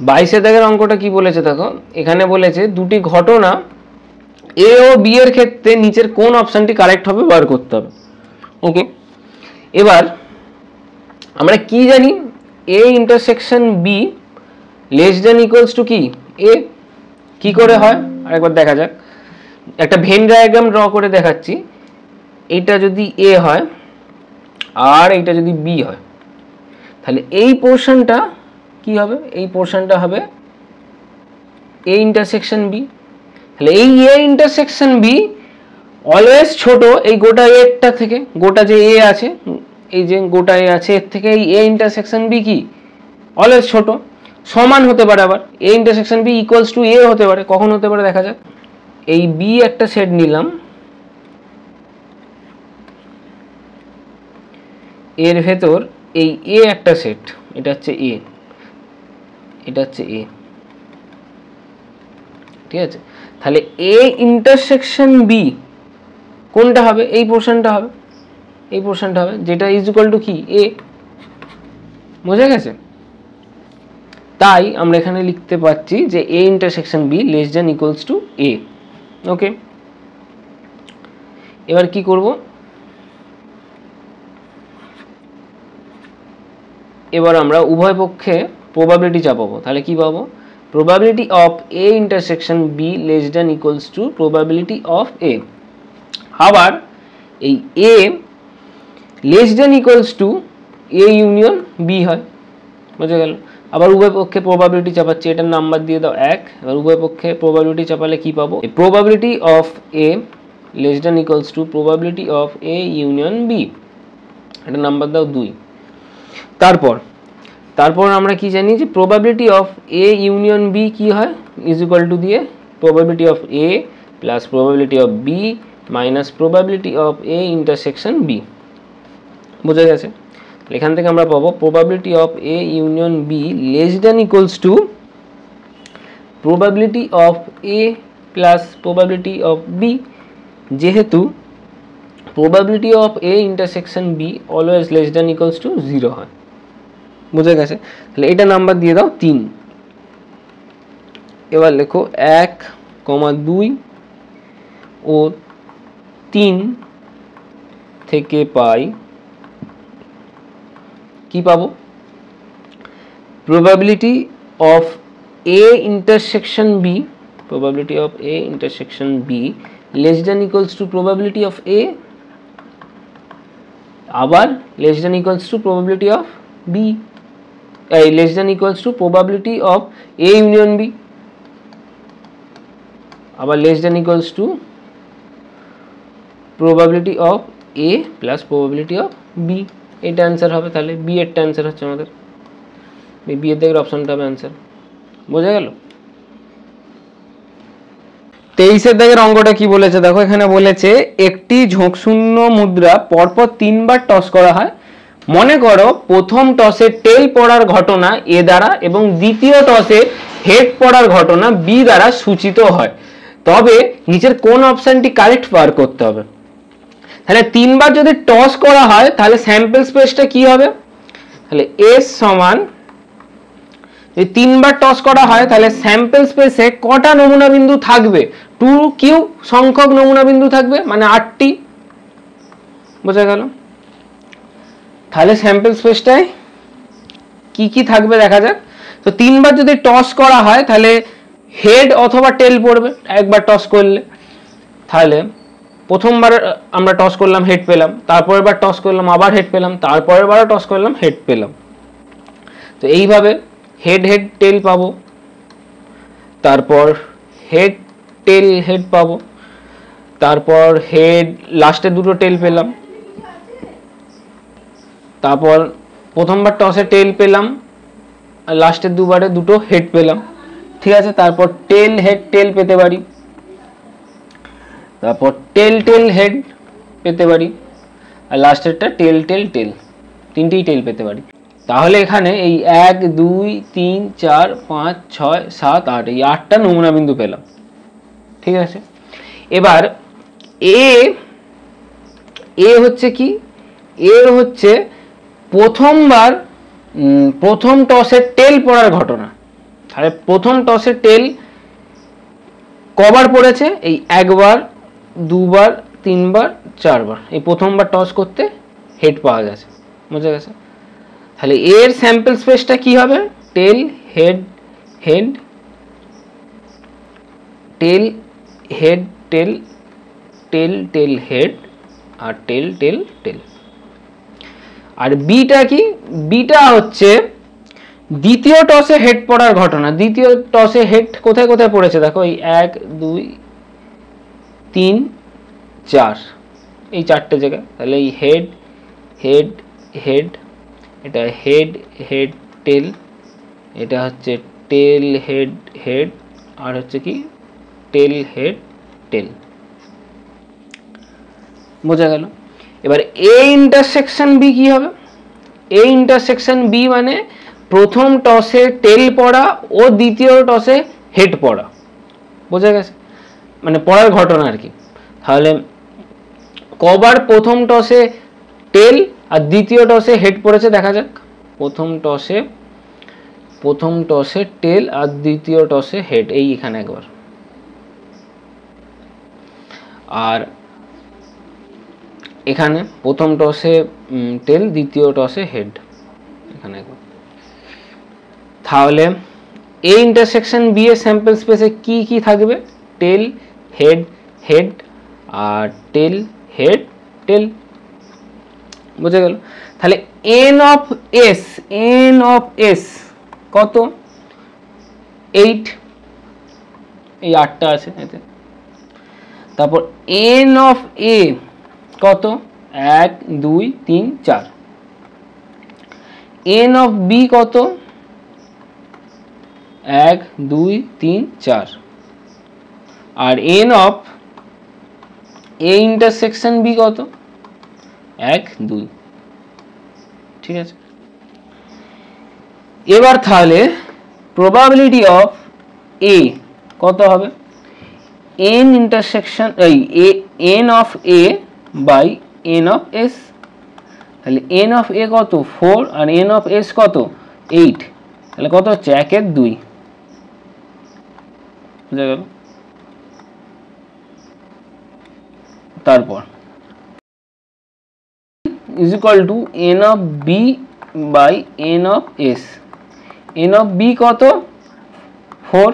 22 দাগের অঙ্কটা কি বলেছে দেখো, এখানে বলেছে দুটি ঘটনা এ ও বি এর ক্ষেত্রে নিচের কোন অপশনটি কারেক্ট হবে বার করতে হবে। ওকে, এবার আমরা কি জানি, A intersection B less than equals to কি এ। কি করে হয় আরেকবার দেখা যাক, একটা ভেন ডায়াগ্রাম ড্র করে দেখাচ্ছি। এইটা যদি এ হয় আর এইটা যদি বি হয়, তাহলে এই পোর্শনটা কি হবে, এই পোর্শনটা হবে এ ইন্টারসেকশন বি। তাহলে এই এ ইন্টারসেকশন বি অলওয়েজ ছোট এই গোটা এরটা থেকে, গোটা যে এ আছে, এই যে গোটা এ আছে এর থেকে এই এ ইন্টারসেকশন বি কি অলওয়েজ ছোট, সমান হতে পারে, আবার A intersection B equals to A হতে পারে। কখন হতে পারে দেখা যাক, এই বি একটা সেট নিলাম, এর ভেতর এই এ একটা সেট, এটা হচ্ছে এ, এটা হচ্ছে এ, ঠিক আছে। তাহলে এ ইন্টারসেকশন বি কোনটা হবে, এই পোর্শনটা হবে, এই পোর্শনটা হবে, যেটা ইজ ইকুয়াল টু কি এ। বোঝা গেছে? তাই আমরা এখানে লিখতে পাচ্ছি যে A intersection B less than equals to A. Okay, এবার কি করব, এবার আমরা উভয় পক্ষে প্রবাবিলিটি চাপাবো। তাহলে কি পাবো, probability of A intersection B less than equals to probability of A. আবার এই A less than equals to A union B হয়। বোঝা গেল? আবার উভয় পক্ষে প্রবাবিলিটি চাপাচ্ছি, এটার নাম্বার দিয়ে দাও 1। এবার উভয় পক্ষে প্রবাবিলিটি চাপালে কি পাবো, probability of A less than equals to probability of A union B, এটার নাম্বার দাও 2। তারপর আমরা কি জানি যে probability of A union B কি হয়, ইজ ইকুয়াল টু দিয়ে probability of A plus probability of B minus probability of A intersection B. বোঝা গেছে? এখান থেকে আমরা পাবো probability of A union B less than equals to probability of A plus probability of B, যেহেতু probability of A intersection B always less than equals to 0 হয়। বুঝে গেছে? তাহলে এটা নাম্বার দিয়ে দাও 3। এবার লেখো 1, 2 ও 3 থেকে পাই কি পাবো, probability of A intersection B, probability of A intersection B less than equals to probability of A, আবার less than equals to probability of B, less than equals to probability of A union B, আবার less than equals to probability of A plus probability of B. এটা answer হবে। তাহলে B এরটা answer হচ্ছে আমাদের, B এর দিকের অপশনটা হবে অ্যান্সার। বোঝা গেল? 23 দাগের অঙ্কটা কি বলেছে দেখো, এখানে বলেছে একটি ঝোঁকশূন্য মুদ্রা পরপর 3 বার টস করা হয়। মনে করো প্রথম টসে টেল পড়ার ঘটনা এ দ্বারা এবং দ্বিতীয় টসে হেড পড়ার ঘটনা বি দ্বারা সূচিত হয়, তবে নিচের কোন অপশনটি কারেক্ট বার করতে হবে। তাহলে 3 বার যদি টস করা হয় তাহলে স্যাম্পল স্পেসটা কি হবে, তাহলে এস সমান, যদি 3 বার টস করা হয় তাহলে স্যাম্পল স্পেসে কটা নমুনা বিন্দু থাকবে, 2 কিউব সংখ্যক নমুনা বিন্দু থাকবে, মানে 8টি। বোঝা গেল? তাহলে স্যাম্পল স্পেসটায় কি কি থাকবে দেখা যাক। তো 3 বার যদি টস করা হয় তাহলে হেড অথবা টেল পড়বে একবার টস করলে। তাহলে প্রথমবার আমরা টস করলাম হেড পেলাম, তারপরের বার টস করলাম আবার হেড পেলাম, তারপরের বারও টস করলাম হেড পেলাম। তো এইভাবে হেড হেড টেল পাবো, তারপর হেড টেল হেড পাবো, তারপর হেড লাস্টে দুটো টেল পেলাম, তারপর প্রথমবার টসে টেল পেলাম, লাস্টের দুবারে দুটো হেড পেলাম। ঠিক আছে? তারপর টেল হেড টেল পেতে পারি, তারপর টেল টেল হেড পেতে পারি, আর লাস্টেরটা টেল টেল টেল, 3টেই টেল পেতে পারি। তাহলে এখানে এই 1, 2, 3, 4, 5, 6, 7, 8 এই 8টা নমুনা বিন্দু পেলাম। ঠিক আছে? এবার এ হচ্ছে কি, এর হচ্ছে প্রথম টসের টেল পড়ার ঘটনা। তাহলে প্রথম টসে টেল কবার পড়েছে, এই একবার, দুবার, তিনবার, চারবার, এই প্রথমবার টস করতে হেড পাওয়া গেছে, বুঝে গেছে। তাহলে এর স্যাম্পল স্পেসটা কি হবে, tail head head tail head tail tail tail head আর টেল টেল টেল। আর বিটা কি, বিটা হচ্ছে দ্বিতীয় টসে হেড পড়ার ঘটনা। দ্বিতীয় টসে হেড কোথায় কোথায় পড়েছে দেখো, এই 1 2 3 4, এই চারটে জায়গায়। তাহলে এই হেড হেড হেড, এটা হেড হেড টেল, এটা হচ্ছে টেল হেড হেড, আর হচ্ছে কি টেল হেড টেল, বোঝা গেল। এবার এ ইন্টারসেকশন বি কি হবে, এ ইন্টারসেকশন বি মানে প্রথম টসে টেল পড়া ও দ্বিতীয় টসে হেড পড়া, বোঝা গেছে, মানে পড়ার ঘটনা আর কি। তাহলে কবার প্রথম টসে টেল আর দ্বিতীয় টসে হেড পড়েছে দেখা যাক। প্রথম টসে টেল আর দ্বিতীয় টসে হেড, এই এখানে একবার, আর এখানে প্রথম টসে টেল, দ্বিতীয় টসে হেড, এখানে একবার। তাহলে এ ইন্টারসেকশন বি এর স্যাম্পল স্পেসে কি কি থাকবে, টেল হেড হেড আর টেল হেড টেল, বুঝে গেল। তাহলে এন অফ এস কত, 8, এই 8টা আছে এতে। তারপর এন অফ এ কত, 1 2 3 4। এন অফ বি কত, 1 2 3 4। আর N of A intersection B কত, 1 2, ঠিক আছে। এবার তাহলে প্রবাবিলিটি অফ এ কত হবে, N intersection N of A by N of S. তাহলে এন অফ এ কত 4 আর এন অফ এস কত 8, তাহলে কত হচ্ছে 1 1 2, বুঝা গেল। তারপর is equal to n of b by n of s, n of b কত 4,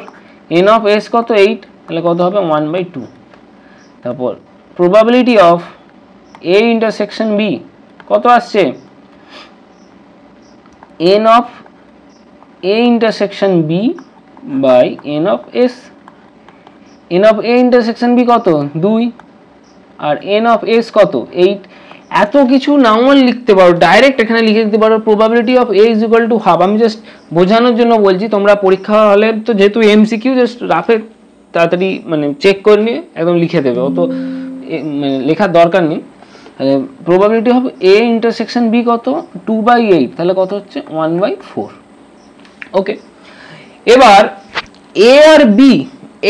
n of s কত 8, তাহলে কত হবে 1/2। তারপর probability of a intersection b কত আসছে, n of a intersection b by n of s, n of a intersection b কত 2 আর n of s কত 8। এত কিছু নাও লিখতে পারো, ডাইরেক্ট এখানে লিখে দিতে পারো probability of a is equal to half. আমি জাস্ট বোঝানোর জন্য বলছি, তোমরা পরীক্ষা হলে তো যেহেতু এমসিকিউ জাস্ট রাফে তাড়াতাড়ি মানে চেক করে নিয়ে একদম লিখে দেবে, অত লেখার দরকার নেই। Probability of a intersection b কত 2/8, তাহলে কত হচ্ছে 1/4। ওকে, এবার a আর b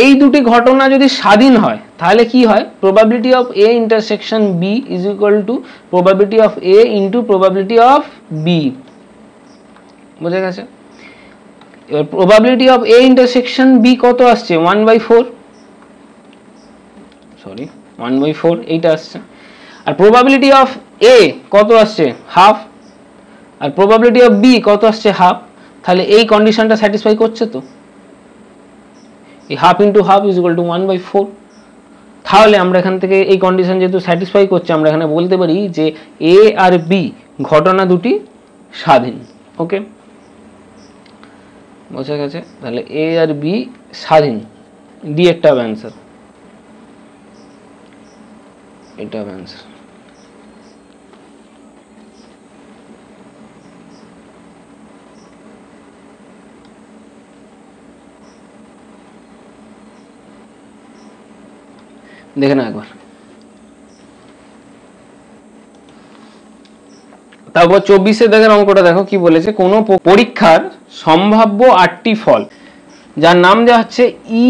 এই দুটি ঘটনা যদি স্বাধীন হয় তাহলে কি হয়, probability of a intersection b is equal to probability of a into probability of b, বুঝে গেছে। এবার probability of a intersection b কত আসছে 1/4, সরি 1/4 এইটা আসছে। আর প্রবাবিলিটি অফ a কত আসছে হাফ, আর প্রবাবিলিটি অফ b কত আসছে হাফ। তাহলে এই কন্ডিশনটা স্যাটিসফাই করছে তো, এই half into half is equal two 1/4। তাহলে আমরা এখান থেকে এই কন্ডিশন যেহেতু স্যাটিসফাই করছে, আমরা এখানে বলতে পারি যে এ আর বি ঘটনা দুটি স্বাধীন। ওকে, বোঝা গেছে। তাহলে এ আর বি স্বাধীন, ডি একটা হবে অ্যান্সার, এটা হবে অ্যান্সার। দেখে না একবার। তারপর 24 দেখেন অঙ্কটা দেখো কি বলেছে, কোন পরীক্ষার সম্ভাব্য 8টি ফল যার নাম দেওয়া হচ্ছে ই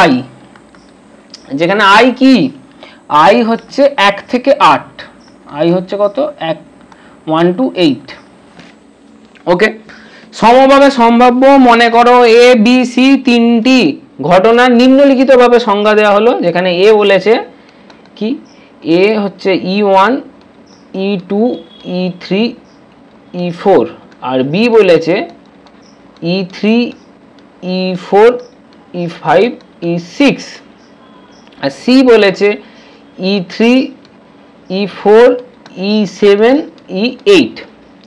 আই, যেখানে আই কি, আই হচ্ছে 1 থেকে 8, আই হচ্ছে কত 1 to 8। ওকে, সমভাবে সম্ভাব্য মনে করো এ বি সি তিনটি ঘটনার নিম্নলিখিতভাবে সংজ্ঞা দেওয়া হলো, যেখানে এ বলেছে কি এ হচ্ছে E1 E2 E3 E4 আর বি বলেছে E3 E4 E5 E6 আর সি বলেছে E3 E4 E7 E8।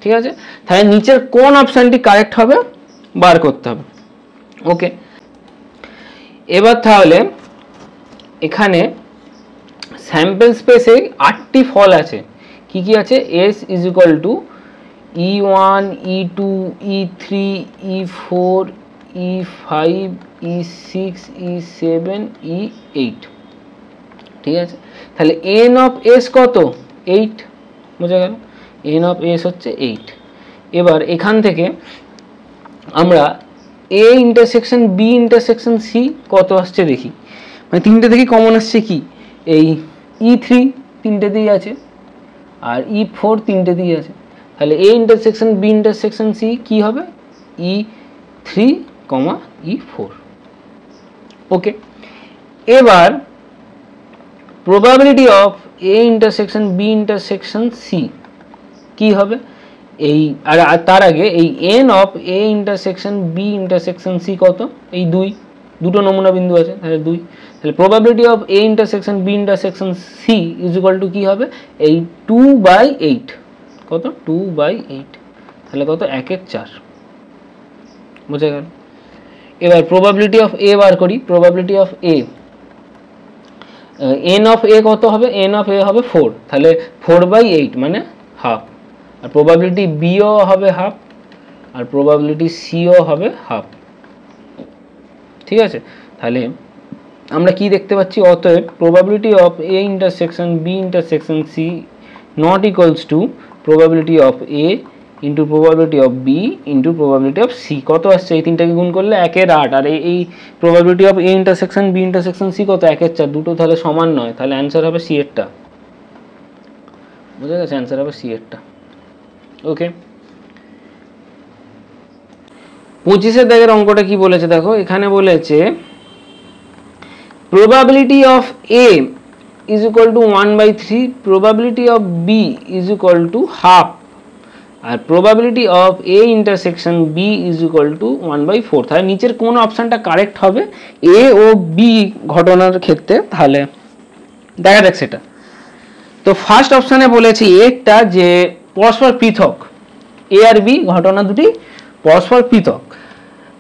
ঠিক আছে, তাহলে নিচের কোন অপশনটি কারেক্ট হবে বার করতে হবে। ওকে, এবার তাহলে এখানে স্যাম্পল স্পেসে 8টি ফল আছে। কি কি আছে? S is equal two E1 E2 E3 E4 E5 E6 E7 E8। ঠিক আছে, তাহলে n অফ s কত? 8। বুঝা গেল, n অফ s হচ্ছে 8। এবার এখান থেকে আমরা a intersection b intersection c কত আসছে দেখি। মানে তিনটে থেকে কমন আসছে কি, এই E3 তিনটেতেই আছে আর E4 তিনটেতেই আছে, তাহলে a intersection b intersection c কি হবে? E3, E4। ওকে, এবার probability of a intersection b intersection c কি হবে? এই আর তার আগে এই n of a intersection b intersection c কত? এই দুটো নমুনা বিন্দু আছে, তাহলে 2। তাহলে probability of a intersection b intersection c is equal to কি হবে? এই 2/8। কত? 2/8। তাহলে কত? 1/4। বুঝা গেল। এবার probability of a বার করি। probability of a n of a কত হবে? n অফ a হবে 4, তাহলে 4/8 মানে হাফ। আর probability b ও হবে হাফ আর probability c ও হবে হাফ। ঠিক আছে, তাহলে আমরা কি দেখতে পাচ্ছি? অতএব probability of a intersection b intersection c not equals to probability of a into probability of b into probability of c। কত আসছে? এই তিনটাকে গুণ করলে 1/8। আর এই probability of a intersection b intersection c কত? 1/4। দুটো তাহলে সমান নয়, তাহলে অ্যান্সার হবে c এরটা। বুঝা গেছে, অ্যান্সার হবে c এরটা। ওকে, 25 দাগের অঙ্কটা কি বলেছে দেখো। এখানে বলেছে probability of a is equal to 1/3, probability of b is equal to half R probability of a intersection b is equal to 1/4। তাহলে নিচের কোন অপশনটা কারেক্ট হবে a ও b ঘটনার ক্ষেত্রে? তাহলে দেখা যাক সেটা। তো ফার্স্ট অপশনে বলেছি একটা যে পরস্পর পৃথক, a আর b ঘটনা দুটি পরস্পর পৃথক।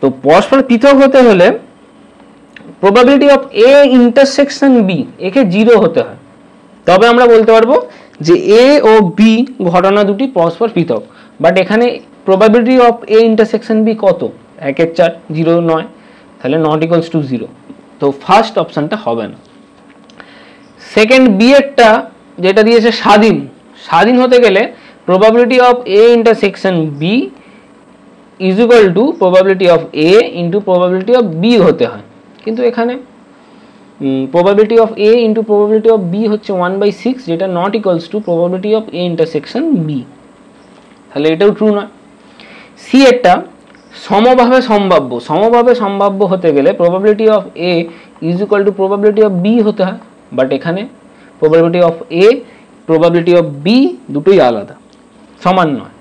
তো পরস্পর পৃথক হতে হলে probability of a intersection b একে 0 হতে হয়, তবে আমরা বলতে পারবো যে a ও b ঘটনা দুটি পরস্পর পৃথক। বাট এখানে probability of a intersection b কত? 1/4, 0 নয়, তাহলে not equals to 0। তো ফার্স্ট অপশনটা হবে না। সেকেন্ড বি এরটা যেটা দিয়েছে স্বাধীন হতে গেলে probability of a intersection b is equal to probability of a into probability of b হতে হয়, কিন্তু এখানে probability of a into probability of b হচ্ছে 1/6, যেটা not equals to probability of a intersection b, তাহলে এটাও ট্রু নয়। C এরটা সমভাবে সম্ভাব্য হতে গেলে probability of a is equal to probability of b হতে হয়, বাট এখানে probability of a probability of b দুটোই আলাদা, সমান নয়।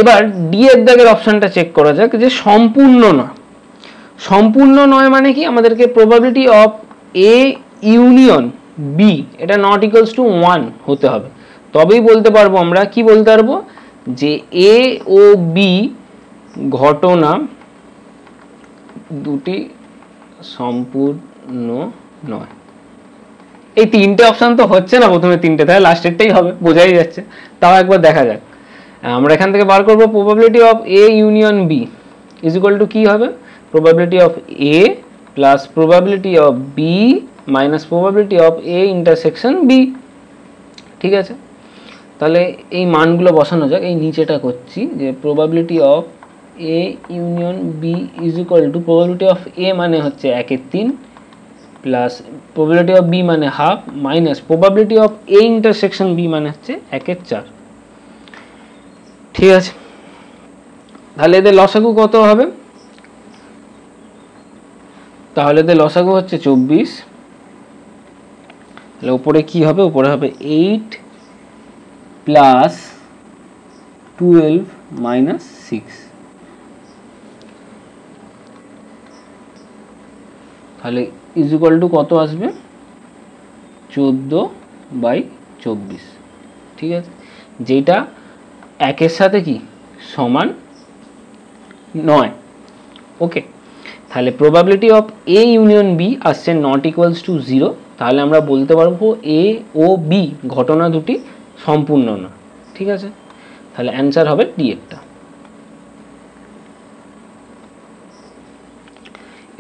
এবার ডি এর দাগের অপশনটা চেক করা যাক, যে সম্পূর্ণ নয় মানে কি? আমাদেরকে probability of a union b এটা not equals to 1 হতে হবে, তবেই বলতে পারবো আমরা কি বলতে পারবো যে a ও b ঘটনা দুটি সম্পূর্ণ নয়। এই তিনটে অপশন তো হচ্ছে না প্রথমে তিনটে, তাহলে লাস্টেরটাই হবে, বোঝাই যাচ্ছে। তাও একবার দেখা যাক। আমরা এখান থেকে বার করবো probability of a union b is equal to কি হবে? probability of a plus probability of b minus probability of a intersection b। ঠিক আছে, তাহলে এই মানগুলো বসানো যাক। এই নিচেটা করছি যে probability of a union b is equal to probability of a মানে হচ্ছে 1/3 প্লাস probability of b মানে half minus probability of a intersection b মানে হচ্ছে 1/4। ঠিক আছে, তাহলে এদের লসাগু কত হবে? তাহলে এদের লসাগু হচ্ছে 24। তাহলে উপরে কি হবে? উপরে হবে 8 প্লাস 12 মাইনাস 6। তাহলে ইজ ইকুয়াল টু কত আসবে? 14/24। ঠিক আছে, যেটা একের সাথে কি সমান নয়। ওকে, তাহলে probability of A union B আসছে নট ইকুয়ালস টু 0। তাহলে আমরা বলতে পারবো এ ও বি ঘটনা দুটি সম্পূর্ণ না। ঠিক আছে, তাহলে অ্যান্সার হবে ডি এরটা।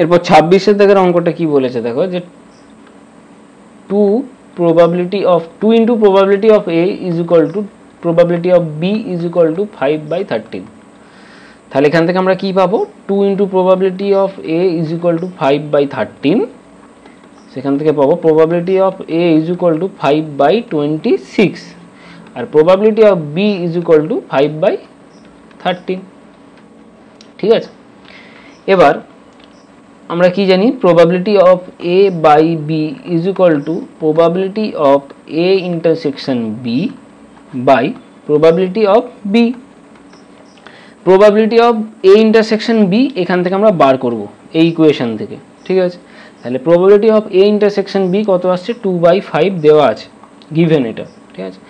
এরপর 26-এর দাগের অঙ্কটা কি বলেছে দেখো, যে 2 into probability of A is equal to probability of B is equal to 5/13। তাহলে এখান থেকে আমরা কি পাবো? 2 into probability of A is equal to 5/13, সেখান থেকে পাবো probability of A is equal to 5/26 R probability of B is equal to 5/13। ঠিক আছে, এবার আমরা কি জানি? probability of A by B is equal to probability of A intersection B by probability of B। probability of A intersection B এখান থেকে আমরা বার করব এই ইকুয়েশন থেকে। ঠিক আছে, তাহলে probability of A intersection B কত আসছে? 2/5 দেওয়া আছে, গিভেন এটা। ঠিক আছে,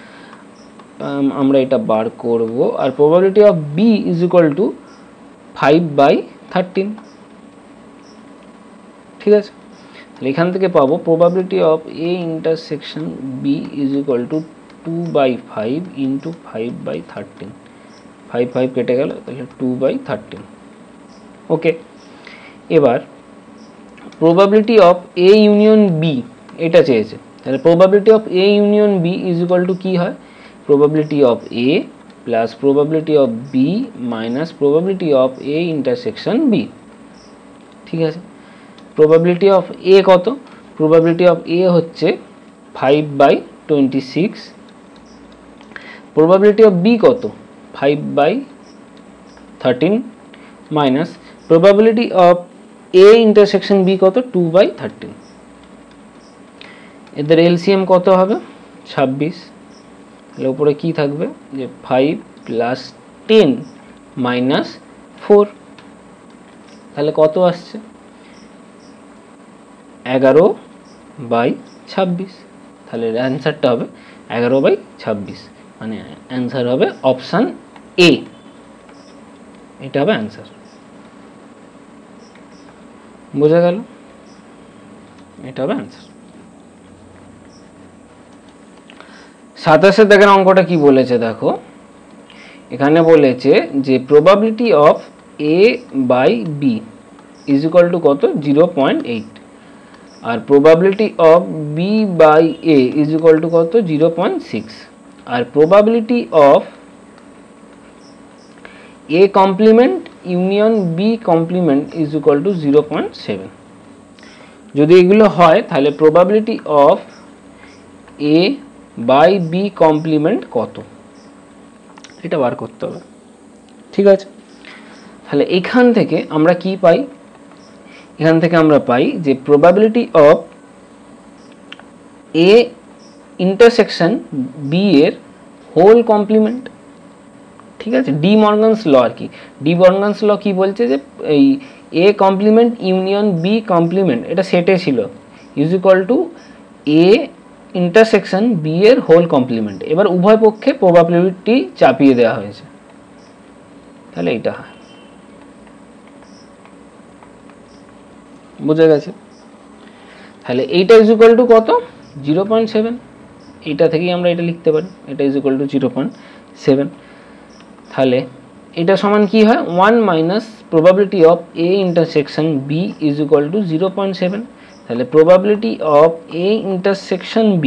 আমরা এটা বার করব। আর probability of B is equal to 5/13। ঠিক আছে, তাহলে এখান থেকে পাবো probability of A intersection B is equal to 2/5 into 5/13। 5 কেটে গেল, তাহলে 2/13। ওকে, এবার probability of A union B এটা চেয়েছে। তাহলে probability of A union B is equal to কি হয়? probability of A plus probability of B minus probability of A intersection B। ঠিক আছে, probability of A কত? probability of A হচ্ছে 5/26। probability of B কত? 5/13 minus probability of A intersection B কত? 2/13। এদের LCM কত হবে? 26। তাহলে উপরে কি থাকবে? যে 5 প্লাস 10 মাইনাস 4। তাহলে কত আসছে? 11/26। তাহলে অ্যান্সারটা হবে 11/26, মানে অ্যান্সার হবে অপশান এ। এটা হবে অ্যান্সার। বোঝা গেল? এটা হবে অ্যান্সার। 27-এর দাগের অঙ্কটা কি বলেছে দেখো, এখানে বলেছে যে probability of A by B is equal to কত? 0.8 আর probability of B by A is equal to কত? 0.6 আর probability of A complement union B complement is equal to 0.7। যদি এগুলো হয় তাহলে probability of A by B complement কত? এটা বার করতে হবে। ঠিক আছে, তাহলে এখান থেকে আমরা কি পাই? এখান থেকে আমরা পাই যে probability of A intersection B এর হোল কমপ্লিমেন্ট। ঠিক আছে, ডি মর্গানস ল আর কি। ডি মর্গানস ল কি বলছে? যে এই A complement union B complement এটা সেটে ছিল is equal to A intersection B এর হোল কমপ্লিমেন্ট। এবার উভয় পক্ষে প্রবাবিলিটি চাপিয়ে দেওয়া হয়েছে, তাহলে এটা হয়। বুঝে গেছে? তাহলে এইটা ইজ ইকুয়াল টু কত? 0.7। এইটা থেকেই আমরা এটা লিখতে পারি, এটা ইজ ইকুয়াল টু 0.7। তাহলে এটা সমান কি হয়? 1 minus probability of A intersection B is equal two 0.7। তাহলে probability of A intersection B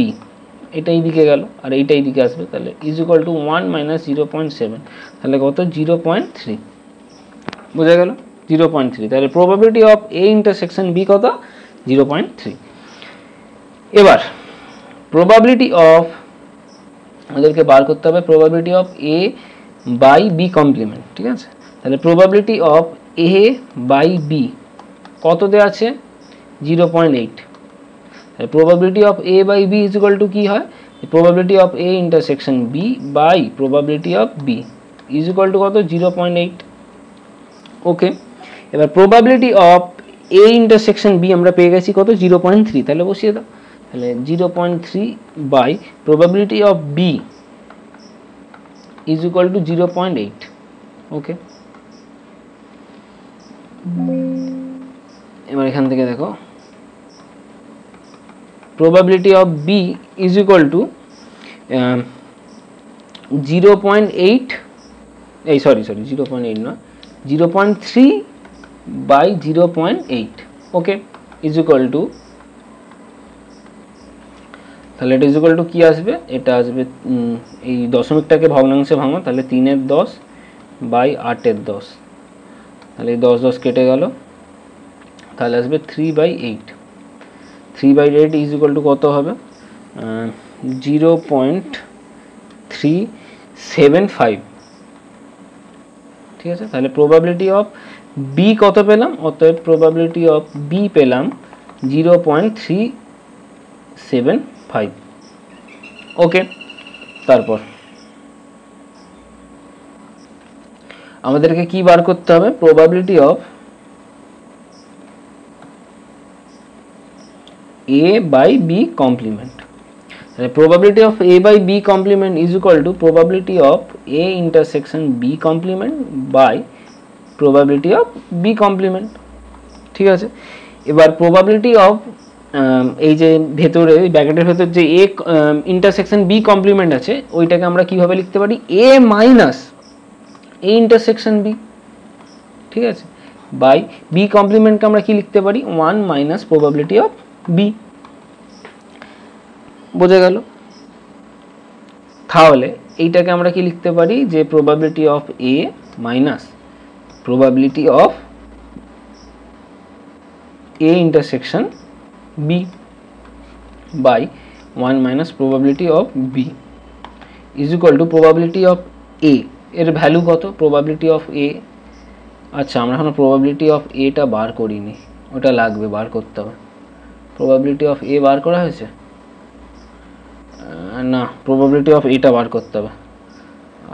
এটা এইদিকে গেল আর এইটা এইদিকে আসবে, তাহলে ইজ ইকুয়াল টু 1 মাইনাস 0.7। তাহলে কত? 0.3। বোঝা গেল? 0.3। তাহলে probability of A intersection B কত? 0.3। এবার প্রবাবিলিটি অফ আমাদেরকে বার করতে হবে probability of A by B complement, ঠিক আছে। তাহলে probability of A by B কত দেওয়া আছে, 0.8। তাহলে probability of A by B is equal to কি হয়, probability of A intersection B by probability of B is equal to কত, 0.8। ওকে, এবার probability of A intersection B আমরা পেয়ে গেছি কত, 0.3। তাহলে বসিয়ে দাও, তাহলে 0.3 by probability of B is equal to 0.8। Okay, এবার এখান থেকে দেখো probability of B is equal to 0.8, এই সরি 0.8 না, 0.3 by 0.8। Okay, is equal to, তাহলে এটা ইজ ইকুয়াল টু কি আসবে, এটা আসবে এই দশমিকটাকে ভগ্নাংশে ভাঙো, তাহলে 3/10 বাই 8/10, তাহলে এই 10 কেটে গেল, তাহলে আসবে 3/8। 3/8 ইজ ইকুয়াল টু কত হবে, 0.375, ঠিক আছে। তাহলে প্রবাবিলিটি অফ বি কত পেলাম, অতএব প্রবাবিলিটি অফ বি পেলাম 0.375। ওকে, তারপর আমাদেরকে কি বার করতে হবে, probability of a by b complement। probability of a by b complement is equal to probability of a intersection b complement by probability of b complement, ঠিক আছে। এবার probability of এই যে ভেতরে এই ব্র্যাকেটের ভেতর যে a intersection b complement আছে ওইটাকে আমরা কিভাবে লিখতে পারি, a minus a intersection b, ঠিক আছে, বাই b complement কে আমরা কি লিখতে পারি, 1 minus probability of b। বোঝা গেল, তাহলে এইটাকে আমরা কি লিখতে পারি, যে probability of A minus probability of A intersection B by 1 minus probability of B is equal to probability of A এর ভ্যালু কত, প্রবাবিলিটি অফ এ, আচ্ছা আমরা এখনো প্রবাবিলিটি অফ এটা বার করিনি, ওটা লাগবে, বার করতে হবে। প্রবাবিলিটি অফ এ বার করা হয়েছে না, প্রবাবিলিটি অফ এটা বার করতে হবে।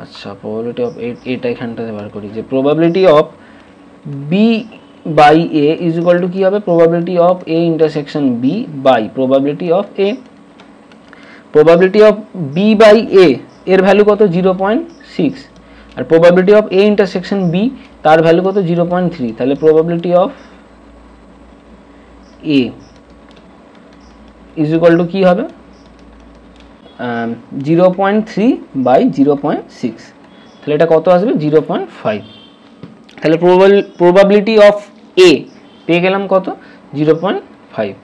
আচ্ছা প্রবাবিলিটি অফ এটা এখানটাতে বার করি, যে probability of B by A is equal to কি হবে, probability of A intersection B by probability of A. Probability of B by A এর ভ্যালু কত, 0.6, আর probability of A intersection B তার ভ্যালু কত, 0.3। তাহলে probability of A is equal to কি হবে, 0.3 বাই 0.6, তাহলে এটা কত আসবে, 0.5। তাহলে প্রবাবিলিটি অফ এ পেয়ে গেলাম কত, 0.5।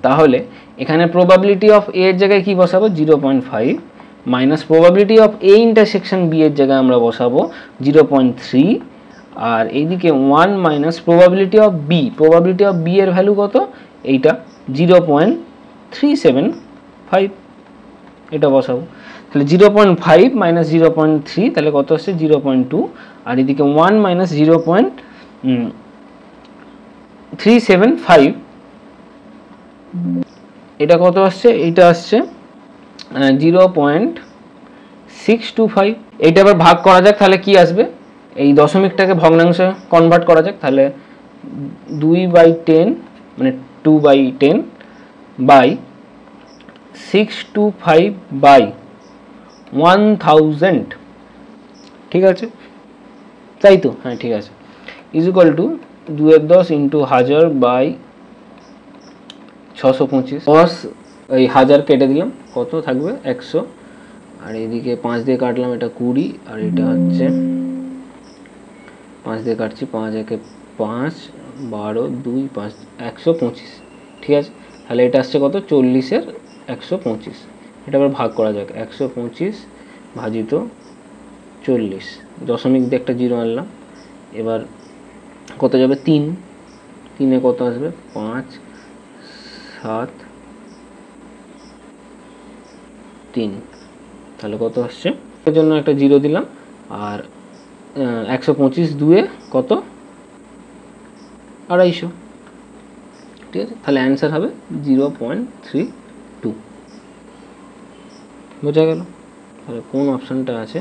তাহলে এখানে প্রবাবিলিটি অফ এ এর জায়গায় কি বসাবো, 0.5 minus probability of A intersection B এর জায়গায় আমরা বসাবো 0.3, আর এইদিকে 1 minus probability of B, probability of B এর ভ্যালু কত, এইটা 0.375, এটা বসাবো। তাহলে 0.5 মাইনাস 0.3 তাহলে কত আসছে, 0.2, আর এদিকে 1 মাইনাস 0.375 এটা কত আসছে, এটা আসছে 0.625। এইটা আবার ভাগ করা যাক, তাহলে কি আসবে, এই দশমিকটাকে ভগ্নাংশে কনভার্ট করা যাক, তাহলে 2/10 মানে 2/10 বাই 625 বাই 1000, ঠিক আছে, তাই তো, হ্যাঁ ঠিক আছে, is equal to 2/10 into 1000 by 625, 10 এই 1000 কেটে দিলাম, কত থাকবে 100, আর এইদিকে 5 দিয়ে কাটলাম, এটা 20, আর এটা হচ্ছে 5 দিয়ে কাটছি, 5 একে 5, 12, 2, 5, 125, ঠিক আছে। তাহলে এটা আসছে কত, 40-এর 125, এটা আবার ভাগ করা যাক, 125 ভাজিত 40, দশমিক দিয়ে একটা 0 আনলাম, এবার কত যাবে 3, 3 কত আসবে 5 7 3, তাহলে কত আসছে, এর জন্য একটা 0 দিলাম। আর 125 2 কত 250, ঠিক আছে। তাহলে অ্যান্সার হবে 0.32। বোঝা গেল? তাহলে কোন অপশানটা আছে,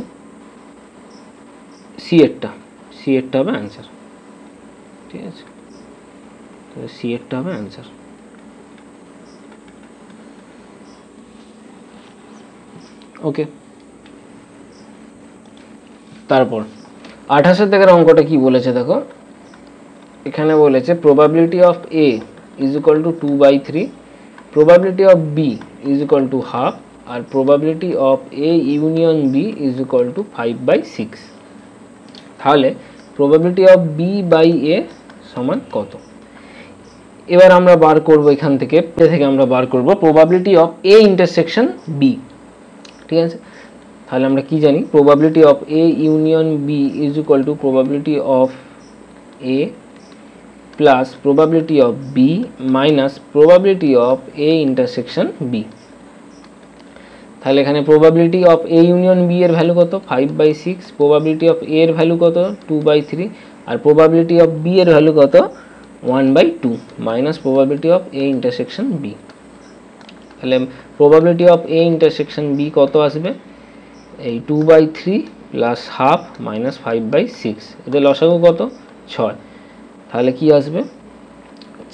সি এরটা হবে অ্যান্সার, ঠিক আছে। তাহলে সি এরটা হবে অ্যান্সার। ওকে, তারপর 28 থেকে অঙ্কটা কি বলেছে দেখো, এখানে বলেছে probability of A is equal to 2/3, probability of B is equal to half, আর probability of A union B is equal to 5/6। তাহলে probability of B by A সমান কত? এবার আমরা বার করব এখান থেকে আমরা বার করব probability of A intersection B, ঠিক আছে। তাহলে আমরা কি জানি, probability of A union B is equal to probability of A plus probability of B minus probability of A intersection B. তাহলে এখানে probability of A union B এর value কত 5/6, প্রবাবিলিটি অফ এ এর ভ্যালু কত 2/3, আর probability of B এর value কত 1/2 minus probability of A intersection B. তাহলে probability of A intersection B কত আসবে, এই 2/3 প্লাস হাফ মাইনাস 5/6, এদের লসাগু কত 6। তাহলে কি আসবে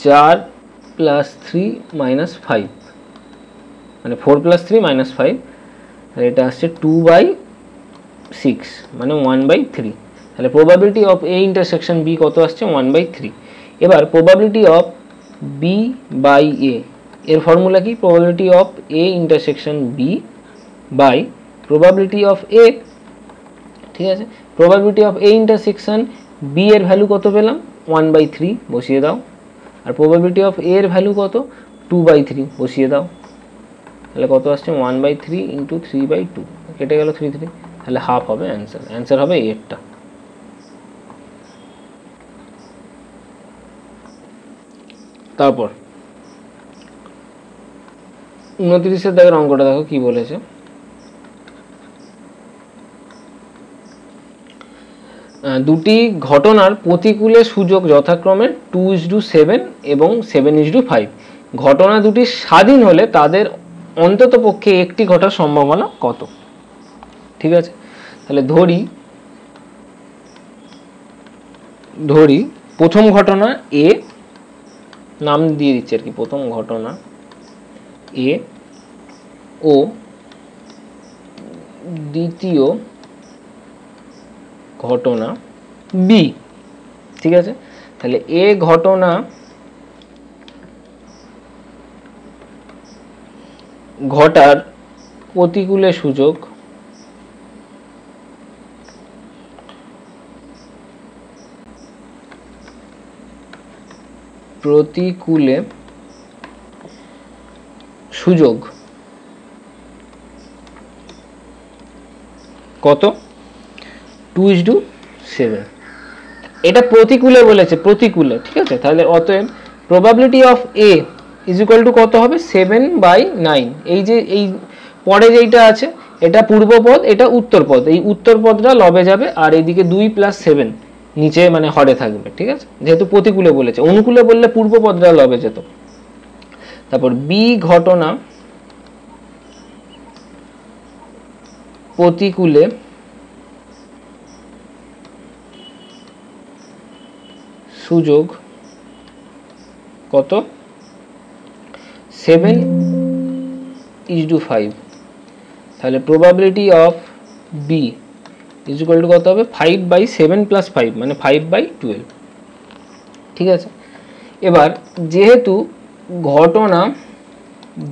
4 প্লাস 3 মাইনাস 5, মানে 4 প্লাস 3 মাইনাস 5, তাহলে এটা আসছে 2/6 মানে 1/3। তাহলে probability of A intersection B কত আসছে 1/3। এবার probability of B by A এর ফর্মুলা কি, probability of A intersection B by probability of A, ঠিক আছে। Probability of A intersection B এর ভ্যালু কত পেলাম 1/3, বসিয়ে দাও। আর প্রবাবিলিটি অফ এ এর ভ্যালু কত 2/3, বসিয়ে দাও। তাহলে কত আসছে 1/3 ইন্টু 3/2, কেটে গেল 3 3, তাহলে হাফ হবে অ্যান্সার। অ্যান্সার হবে এরটা। তারপর 29 দাগের অঙ্কটা দেখো কি বলেছে, দুটি ঘটনার প্রতিকূলে সূচক যথাক্রমে 2:7 এবং 7:5। ঘটনা দুটি স্বাধীন হলে তাদের অন্তত পক্ষে একটি ঘটার সম্ভাবনা কত? ঠিক আছে, তাহলে ধরি প্রথম ঘটনা এ, নাম দিয়ে দিচ্ছি আর কি, প্রথম ঘটনা এ ও দ্বিতীয় ঘটনা বি, ঠিক আছে। তাহলে এ ঘটনা ঘটার প্রতিকূলে সূচক কত 2:7, এটা প্রতিকূলে বলেছে, প্রতিকূলে, ঠিক আছে। তাহলে অতএব probability of A is equal to কত হবে 7/9। এই যে এই পরে যেইটা আছে এটা পূর্বপদ, এটা উত্তরপদ, এই উত্তরপদটা লবে যাবে আর এইদিকে 2 + 7 নিচে মানে হরে থাকবে, ঠিক আছে। যেহেতু প্রতিকূলে বলেছে, অনুকূলে বললে পূর্বপদটা লবে যেত। তারপর বি ঘটনা প্রতিকূলে সূচক কত 7:5। তাহলে probability of B is equal to কত হবে 5/7 + 5 মানে 5/12, ঠিক আছে। এবার যেহেতু ঘটনা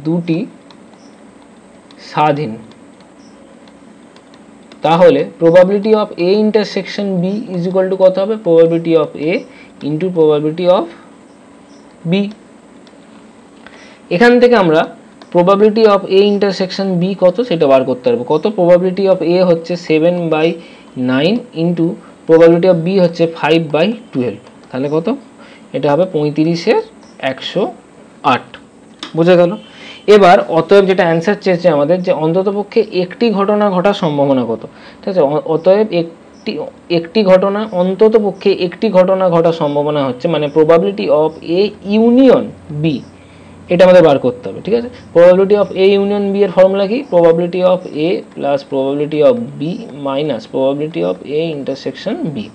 দুটি স্বাধীন, তাহলে probability of A intersection B is equal to কত হবে probability of A into probability of B. এখান থেকে আমরা probability of A intersection B কত সেটা বার করতে পারবো। কত, প্রবাবিলিটি অফ এ হচ্ছে 7/9 ইন্টু প্রবাবিলিটি অফ বি হচ্ছে 5/12। তাহলে কত, এটা হবে 35-এর 108, বোঝা গেল। এবার অতএব যেটা অ্যান্সার চেয়েছে আমাদের, যে অন্ততপক্ষে একটি ঘটনা ঘটার সম্ভাবনা কত, ঠিক আছে। অতএব একটি ঘটনা, অন্ততপক্ষে একটি ঘটনা ঘটার সম্ভাবনা হচ্ছে, মানে probability of A union B, এটা আমাদের বার করতে হবে, ঠিক আছে। Probability of A union B এর ফর্মুলা কি, probability of A plus probability of B minus probability of A intersection B.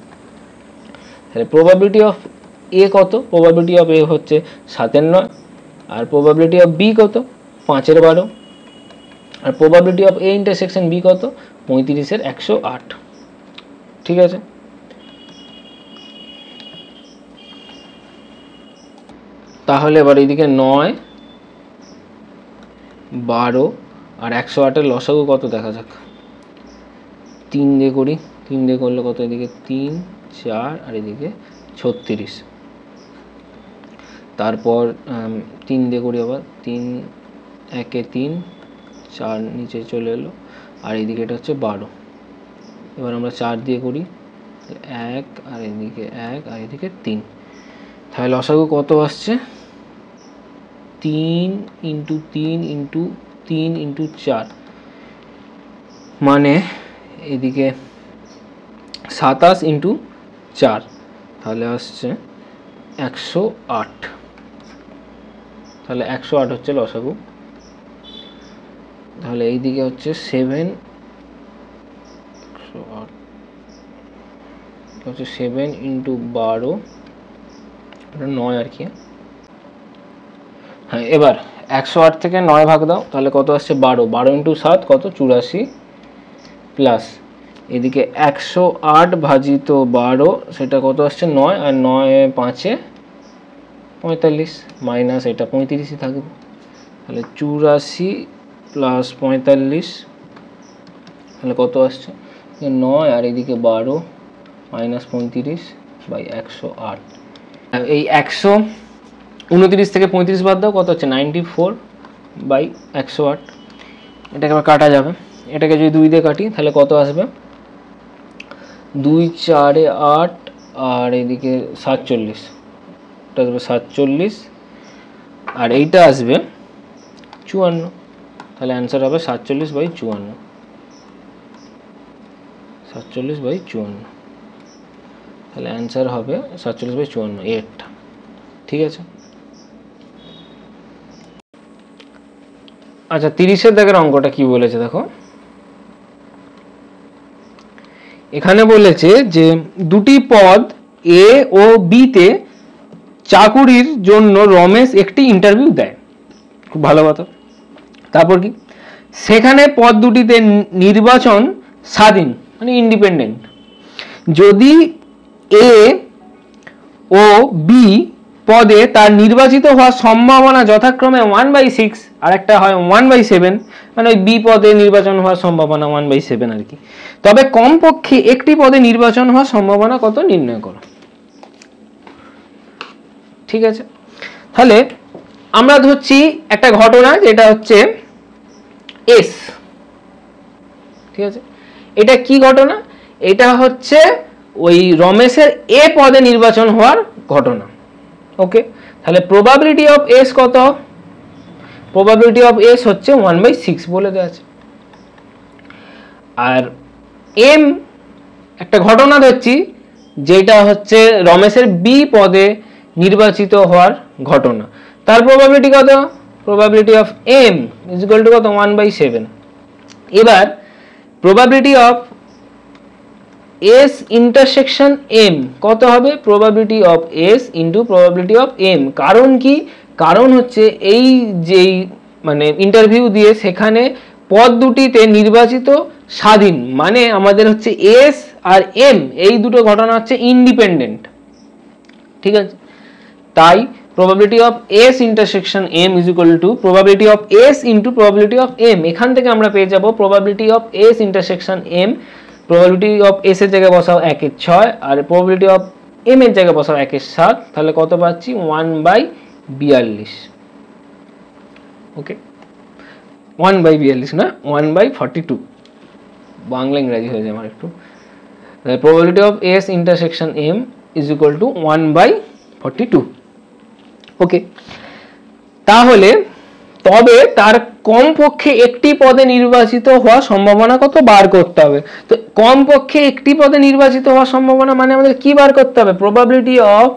তাহলে প্রবাবিলিটি অফ এ কত, প্রবাবিলিটি অফ এ হচ্ছে 7-এর 9, আর প্রবাবিলিটি অফ বি কত, 5-এর 12, আর probability of A intersection B কত, 35-এর 108, ঠিক আছে। তাহলে এবার এইদিকে 9, 12 আর 108-এর লসাগু কত দেখা যাক। 3 দিয়ে করি, 3 দিয়ে করলে কত, এদিকে 3, 4 আর এদিকে 36, তারপর 3 দিয়ে করি আবার, 3 1-এ 3, 4 নিচে চলে এলো, আর এইদিকে এটা হচ্ছে 12। এবার আমরা 4 দিয়ে করি, 1 আর এদিকে 1 আর এদিকে 3, তাহলে লসাগু কত আসছে, 3 ইন্টু 3 ইন্টু 3 ইন্টু 4, মানে এদিকে 27 ইন্টু 4, তাহলে আসছে 108, তাহলে 108 হচ্ছে লসাগু। তাহলে এইদিকে হচ্ছে 7, 108 হচ্ছে 7 ইন্টু 12, এটা 9 আর কি। হ্যাঁ, এবার 108 থেকে 9 ভাগ দাও, তাহলে কত আসছে 12, 12 ইন্টু 7 কত, 84, প্লাস এদিকে 108 ভাজিত 12, সেটা কত আসছে 9, আর 9 5-এ 45, মাইনাস এটা 35ই থাকবে, তাহলে 84 প্লাস 45, তাহলে কত আসছে 9 আর এদিকে 12 মাইনাস 35 বাই 108। এই 129 থেকে 35 বাদ দাও, কত হচ্ছে 94 বাই 108, এটাকে আবার কাটা যাবে, এটাকে যদি 2 দিয়ে কাটি তাহলে কত আসবে, 2 4-এ 8 আর এদিকে 47, এটা আসবে 47, আর এইটা আসবে 54, তাহলে অ্যান্সার হবে 47/54, 47/54, তাহলে অ্যান্সার হবে 47/54, 8, ঠিক আছে। আচ্ছা, 30-এর দাগের অঙ্কটা কি বলেছে দেখো, এখানে বলেছে যে দুটি পদ এ ও বি তে চাকুরির জন্য রমেশ একটি ইন্টারভিউ দেয়, খুব ভালো কথা। তারপর কি, সেখানে পদ দুটিতে নির্বাচন স্বাধীন, মানে ইন্ডিপেন্ডেন্ট। যদি এ ও বি পদে তার নির্বাচিত হওয়ার সম্ভাবনা যথাক্রমে 1/6 আর একটা হয় 1/7, মানে ওই বি পদে নির্বাচন হওয়ার সম্ভাবনা 1/7 আর কি, তবে কমপক্ষে একটি পদে নির্বাচন হওয়ার সম্ভাবনা কত নির্ণয় করো, ঠিক আছে। তাহলে আমরা ধরছি একটা ঘটনা, যেটা হচ্ছে এস, ঠিক আছে। এটা কি ঘটনা, এটা হচ্ছে ওই রমেশের এ পদে নির্বাচন হওয়ার ঘটনা, ওকে। তাহলে প্রবাবিলিটি অফ এস কত, প্রবাবিলিটি অফ এস হচ্ছে 1/6 বলে দেওয়া আছে। আর এম একটা ঘটনা ধরছি, যেটা হচ্ছে রমেশের বি পদে নির্বাচিত হওয়ার ঘটনা, তার প্রবাবিলিটি কত, probability of M is equal to কত, 1/7। এবার probability of S intersection M কত হবে, probability of S into probability of M. কারণ কি, কারণ হচ্ছে এই যেই মানে ইন্টারভিউ দিয়ে সেখানে পদ দুটিতে নির্বাচিত স্বাধীন, মানে আমাদের হচ্ছে এস আর এম এই দুটো ঘটনা হচ্ছে ইন্ডিপেন্ডেন্ট, ঠিক আছে। তাই probability of S intersection M is equal to probability of S into probability of M। এখান থেকে আমরা পেয়ে যাব probability of S intersection M, probability of S এর জায়গায় বসাও 1/6 আর probability of M এর জায়গায় বসাও 1/7, তাহলে কত পাচ্ছি 1/42, ওকে। 1/42 না 1/42, বাংলা ইংরেজি হয়ে যায় আমার একটু। probability of S intersection M is equal two 1/42। ওকে, তাহলে তবে তার কমপক্ষে একটি পদে নির্বাচিত হওয়ার সম্ভাবনা কত বার করতে হবে। তো কমপক্ষে একটি পদে নির্বাচিত হওয়ার সম্ভাবনা মানে আমাদের কি বার করতে হবে, probability of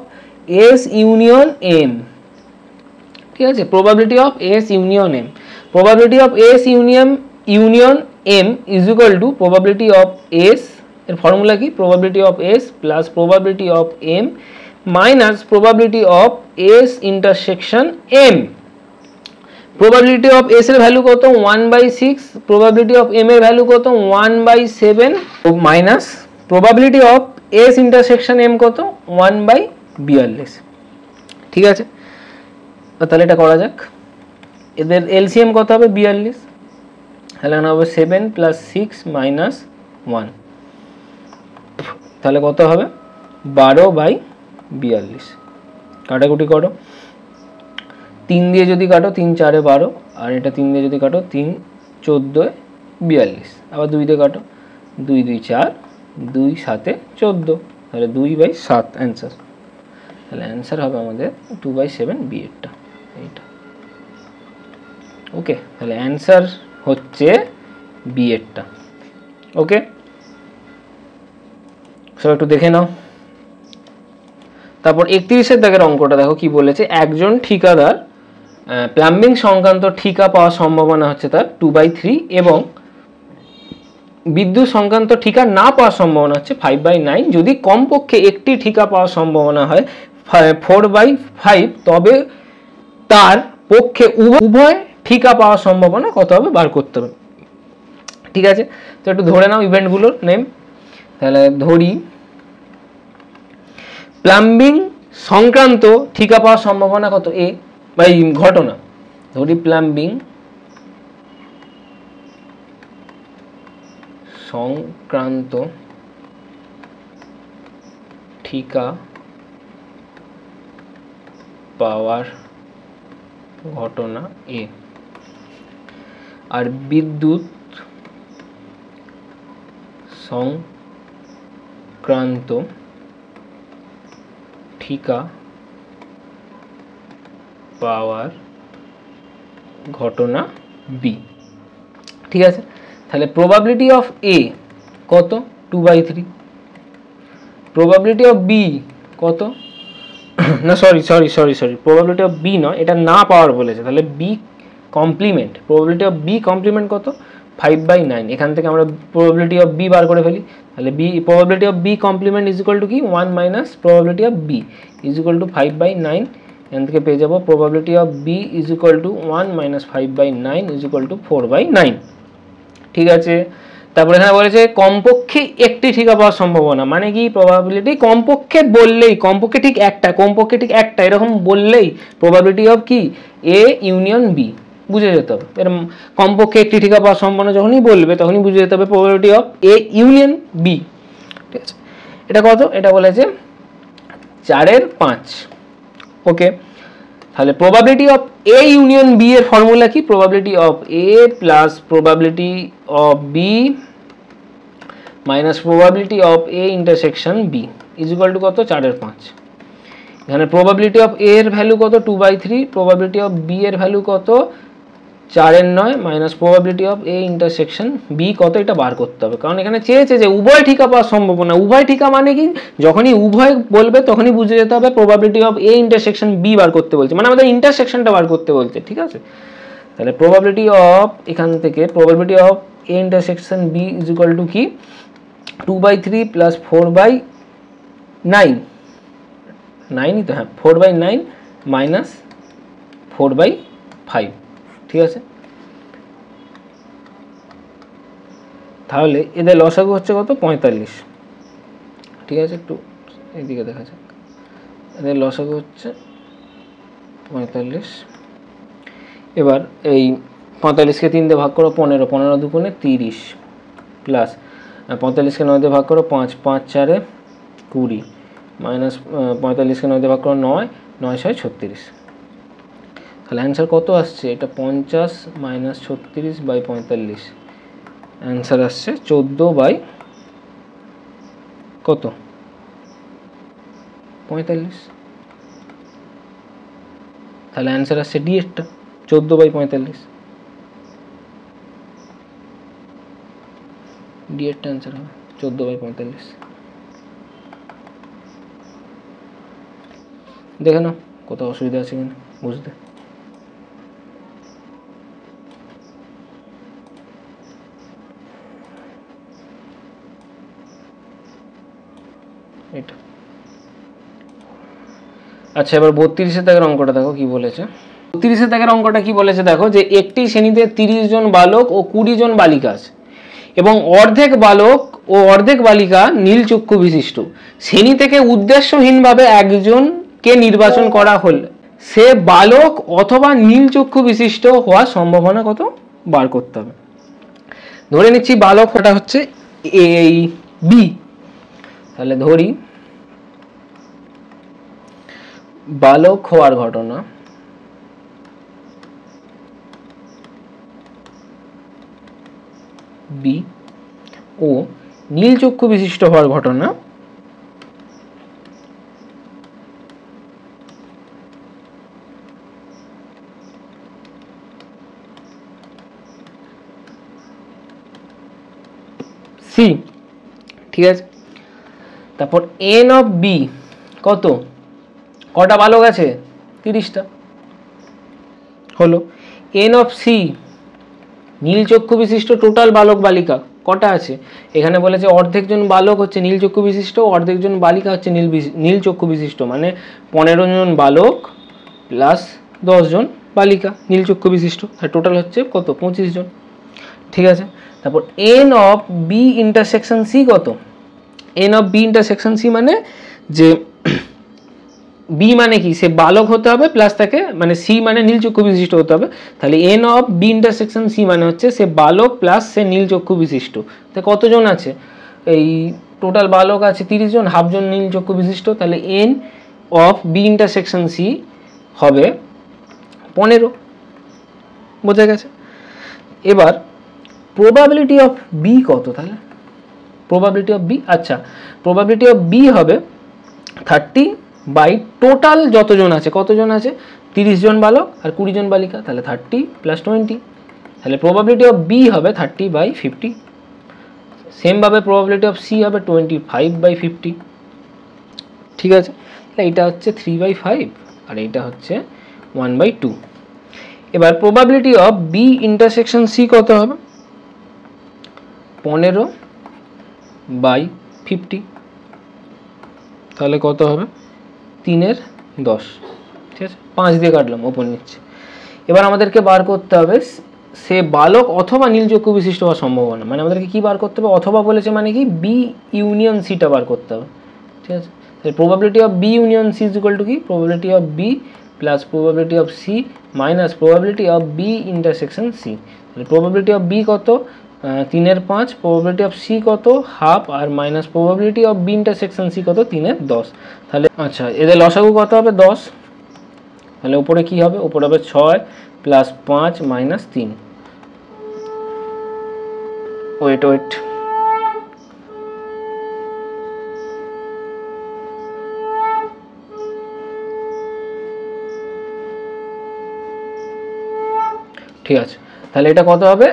S union M. ঠিক আছে, probability of S union M, probability of S union M is equal to probability of S, এর ফর্মুলা কি, probability of S plus probability of M minus probability of S intersection M. Probability of S এর value কত 1/6, probability of M এর value কত 1/7 minus probability of S intersection M কত 1/42। ঠিক আছে, তাহলে এটা করা যাক। এদের এলসিএম কত হবে 42, তাহলে হবে 7 + 6 - 1, তাহলে কত হবে 12/42। কাটাকুটি করো, 3 দিয়ে যদি কাটো 3 × 4 = 12, আর এটা 3 দিয়ে যদি কাটো 3 × 14 = 42, আবার 2 দিয়ে কাটো 2 × 2 = 4, 2 × 7 = 14, তাহলে 2/7 অ্যান্সার। তাহলে অ্যান্সার হবে আমাদের 2/7 বি এরটা, এইটা। ওকে, তাহলে অ্যান্সার হচ্ছে বি এরটা। ওকে, সব একটু দেখে নাও। তারপর 31 দাগের অঙ্কটা দেখো কি বলেছে, একজন ঠিকাদার প্লাম্বিং সংক্রান্ত ঠিকা পাওয়ার সম্ভাবনা হচ্ছে তার 2/3 এবং বিদ্যুৎ সংক্রান্ত ঠিকা না পাওয়ার সম্ভাবনা হচ্ছে 5/9। যদি কমপক্ষে একটি ঠিকা পাওয়ার সম্ভাবনা হয় 4/5, তবে তার পক্ষে উভয় ঠিকা পাওয়ার সম্ভাবনা কত হবে বার করতে হবে। ঠিক আছে, তো একটু ধরে নাও ইভেন্টগুলোর নেম। তাহলে ধরি প্লাম্বিং সংক্রান্ত ঠিকা পাওয়ার সম্ভাবনা কত, এ বা ঘটনা, ধরি প্লাম্বিং সংক্রান্ত ঠিকা পাওয়ার ঘটনা এ, আর বিদ্যুৎ সংক্রান্ত ঠিকা পাওয়ার ঘটনা বি। ঠিক আছে, তাহলে প্রবাবিলিটি অফ এ কত 2/3, প্রবাবিলিটি অফ বি কত, না সরি, প্রবাবিলিটি অফ বি নয়, এটা না পাওয়ার বলেছে, তাহলে B complement, probability of B complement কত 5/9। এখান থেকে আমরা প্রবাবিলিটি অফ বি বার করে ফেলি, তাহলে B probability of B complement is equal to কি 1 - probability of B is equal to 5/9। এখান থেকে পেয়ে যাবো probability of B is equal to 1 - 5/9 is equal to 4/9। ঠিক আছে, তারপরে এখানে বলেছে কমপক্ষে একটি ঠিকা পাওয়ার সম্ভাবনা, মানে কি প্রবাবিলিটি কমপক্ষে বললেই, কমপক্ষে ঠিক একটা এরকম বললেই প্রবাবিলিটি অফ কি এ ইউনিয়ন বি বুঝে যেতে হবে। এর কমপক্ষে একটি ঠিকা পাওয়ার সম্ভাবনা যখনই বলবে তখনই বুঝে যেতে হবে probability of A union B. ঠিক আছে, এটা কত, এটা বলেছে 4/5। ওকে, তাহলে probability of A union B এর ফর্মুলা কি, probability of A plus probability of B minus probability of A intersection B is equal to কত 4/5। এখানে প্রবাবিলিটি অফ এ এর ভ্যালু কত 2/3, প্রবাবিলিটি অফ বি এর ভ্যালু কত 4/9 minus probability of A intersection B কত, এটা বার করতে হবে। কারণ এখানে চেয়েছে যে উভয় ঠিকা পাওয়ার সম্ভাবনা, উভয় ঠিকা মানে কি, যখনই উভয় বলবে তখনই বুঝে যেতে হবে probability of A intersection B বার করতে বলছে, মানে আমাদের ইন্টারসেকশনটা বার করতে বলছে। ঠিক আছে, তাহলে প্রবাবিলিটি অফ, এখান থেকে probability of A intersection B is equal to কি 2/3 প্লাস 4/9, 9ই তো, হ্যাঁ 4/9 মাইনাস 4/5। ঠিক আছে, তাহলে এদের লসাগু হচ্ছে কত 45। ঠিক আছে, একটু এইদিকে দেখা যাক, এদের লসাগু হচ্ছে 45। এবার এই 45কে 3 দিয়ে ভাগ করো 15, 15 দুগুণে 30 প্লাস 45কে 9 দিয়ে ভাগ করো 5, 5 × 4 = 20 মাইনাস 45কে 9 দিয়ে ভাগ করো 9, 9 × 6 = 36। তাহলে অ্যান্সার কত আসছে, এটা 50 - 36/45, অ্যান্সার আসছে 14 বাই কত 45, তাহলে অ্যান্সার আসছে ডি এরটা 14/45, ডি এরটা অ্যান্সার হবে 14/45। দেখে নাও কোথাও অসুবিধা আছে কিনা বুঝতে। এটা আচ্ছা, এবার 32 দাগের অঙ্কটা দেখো কি বলেছে। 32 দাগের অঙ্কটা কি বলেছে দেখো, যে একটি শ্রেণীতে 30 জন বালক ও 20 জন বালিকা আছে এবং অর্ধেক বালক ও অর্ধেক বালিকা নীল চক্ষু বিশিষ্ট। শ্রেণী থেকে উদ্দেশ্যহীনভাবে একজনকে নির্বাচন করা হলে সে বালক অথবা নীল চক্ষু বিশিষ্ট হওয়ার সম্ভাবনা কত বার করতে হবে। ধরে নিচ্ছি বালক ওটা হচ্ছে এই বি, তাহলে ধরি বালক হওয়ার ঘটনা বি ও নীল চক্ষু বিশিষ্ট হওয়ার ঘটনা সি। ঠিক আছে, তারপর এন অফ বি কত, কটা বালক আছে 30টা হলো। এন অফ সি নীল চক্ষু বিশিষ্ট টোটাল বালক বালিকা কটা আছে, এখানে বলেছে অর্ধেকজন বালক হচ্ছে নীল চক্ষু বিশিষ্ট, অর্ধেকজন বালিকা হচ্ছে নীল চক্ষু বিশিষ্ট, মানে 15 জন বালক প্লাস 10 জন বালিকা নীল চক্ষু বিশিষ্ট, আর টোটাল হচ্ছে কত 25 জন। ঠিক আছে, তারপর N of B intersection C কত, N of B intersection C মানে যে বি মানে কি, সে বালক হতে হবে প্লাস তাকে মানে সি মানে নীল চক্ষু বিশিষ্ট হতে হবে, তাহলে N of B intersection C মানে হচ্ছে সে বালক প্লাস সে নীল চক্ষু বিশিষ্ট। তা কতজন আছে, এই টোটাল বালক আছে 30 জন, হাফ জন নীল চক্ষু বিশিষ্ট, তাহলে N of B intersection C হবে 15, বোঝা গেছে। এবার প্রবাবিলিটি অফ বি কত, তাহলে প্রবাবিলিটি অফ বি, আচ্ছা প্রবাবিলিটি অফ বি হবে 30 বাই টোটাল যতজন আছে, কতজন আছে 30 জন বালক আর 20 জন বালিকা, তাহলে 30 প্লাস 20, তাহলে প্রবাবিলিটি অফ বি হবে 30/50। সেমভাবে প্রবাবিলিটি অফ সি হবে 25/50। ঠিক আছে, তাহলে এটা হচ্ছে 3/5 আর এটা হচ্ছে 1/2। এবার probability of B intersection C কত হবে, 15/50, তাহলে কত হবে 3/10। ঠিক আছে, 5 দিয়ে কাটলাম, ওপর নিচ্ছে। এবার আমাদেরকে বার করতে হবে সে বালক অথবা নীল চক্ষু বিশিষ্ট হওয়ার সম্ভাবনা, মানে আমাদেরকে কি বার করতে হবে, অথবা বলেছে মানে কি বি ইউনিয়ন সিটা বার করতে হবে। ঠিক আছে, তাহলে probability of B union C is equal to কি, probability of B plus probability of C minus probability of B intersection C. তাহলে প্রবাবিলিটি অফ বি কত 3/5, প্রবাবিলিটি অফ সি কত হাফ, আর minus probability of B intersection C কত 3/10। তাহলে আচ্ছা এদের লসাগু কত হবে 10, তাহলে উপরে কি হবে, উপরে হবে 6 প্লাস 5 মাইনাস 3, ওয়েট ঠিক আছে, তাহলে এটা কত হবে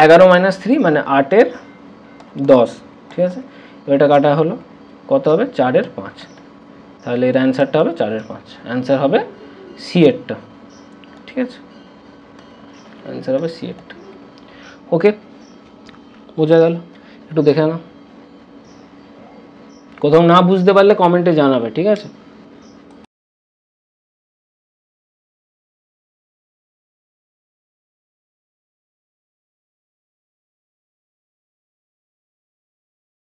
11 - 3 মানে 8/10। ঠিক আছে, এটা কাটা হলো কত হবে 4/5, তাহলে এর অ্যান্সারটা হবে 4/5, অ্যান্সার হবে সি এরটা। ঠিক আছে, অ্যান্সার হবে সি এরটা। ওকে, বোঝা গেল, একটু দেখে নাও, কোথাও না বুঝতে পারলে কমেন্টে জানাবে। ঠিক আছে।